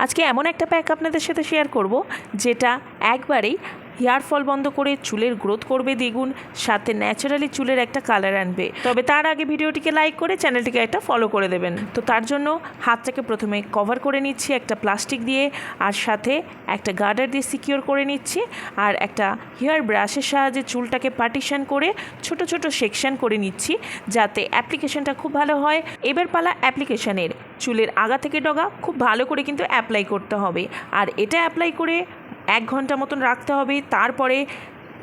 আজকে এমন একটা প্যাক আপনাদের সাথে শেয়ার করব যেটা একবারেই হেয়ার ফল বন্ধ করে চুলের গ্রোথ করবে দ্বিগুণ, সাথে ন্যাচারালি চুলের একটা কালার আনবে। তবে তার আগে ভিডিওটিকে লাইক করে চ্যানেলটিকে একটা ফলো করে দেবেন। তো তার জন্য হাতটাকে প্রথমে কভার করে নিচ্ছি একটা প্লাস্টিক দিয়ে, আর সাথে একটা গার্ডার দিয়ে সিকিওর করে নিচ্ছি, আর একটা হেয়ার ব্রাশের সাহায্যে চুলটাকে পার্টিশন করে ছোট ছোট সেকশন করে নিচ্ছি যাতে অ্যাপ্লিকেশনটা খুব ভালো হয়। এবার পালা অ্যাপ্লিকেশনের। চুলের আগা থেকে ডগা খুব ভালো করে কিন্তু অ্যাপ্লাই করতে হবে, আর এটা অ্যাপ্লাই করে 1 ঘন্টা মতন রাখতে হবে। তারপরে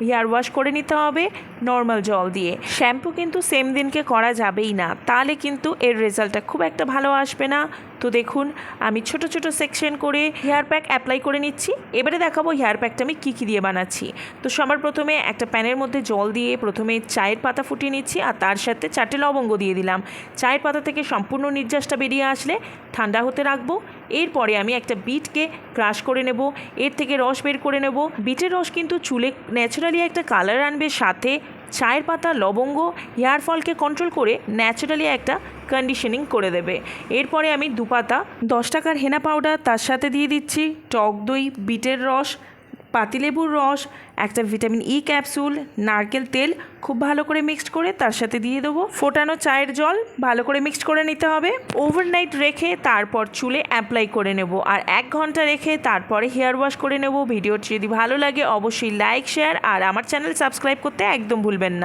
হেয়ার ওয়াশ করে নিতে হবে নর্মাল জল দিয়ে। শ্যাম্পু কিন্তু সেম দিনকে করা যাবেই না, তাহলে কিন্তু এর রেজাল্টটা খুব একটা ভালো আসবে না। তো দেখুন আমি ছোট ছোট সেকশন করে হেয়ার প্যাক অ্যাপ্লাই করে নিচ্ছি। এবারে দেখাবো হেয়ার প্যাকটা আমি কী দিয়ে বানাচ্ছি। তো সবার প্রথমে একটা প্যানের মধ্যে জল দিয়ে প্রথমে চায়ের পাতা ফুটিয়ে নিচ্ছি, আর তার সাথে 4টে লবঙ্গ দিয়ে দিলাম। চায়ের পাতা থেকে সম্পূর্ণ নির্যাসটা বেরিয়ে আসলে ঠান্ডা হতে রাখবো। এরপরে আমি একটা বিটকে ক্রাশ করে নেব, এর থেকে রস বের করে নেব। বিটের রস কিন্তু চুলে ন্যাচারালি একটা কালার আনবে, সাথে চায়ের পাতা লবঙ্গ হেয়ার ফলকে কন্ট্রোল করে ন্যাচারালি একটা কন্ডিশনিং করে দেবে। এরপরে আমি 2 পাতা 10 টাকার হেনা পাউডার, তার সাথে দিয়ে দিচ্ছি টক দই, বিটের রস, পাতিলেবুর রস, একটা ভিটামিন ই ক্যাপসুল, নারকেল তেল খুব ভালো করে মিক্সড করে তার সাথে দিয়ে দেবো ফোটানো চায়ের জল। ভালো করে মিক্সড করে নিতে হবে। ওভারনাইট রেখে তারপর চুলে অ্যাপ্লাই করে নেব, আর 1 ঘন্টা রেখে তারপরে হেয়ার ওয়াশ করে নেব। ভিডিওটি যদি ভালো লাগে অবশ্যই লাইক, শেয়ার আর আমার চ্যানেল সাবস্ক্রাইব করতে একদম ভুলবেন না।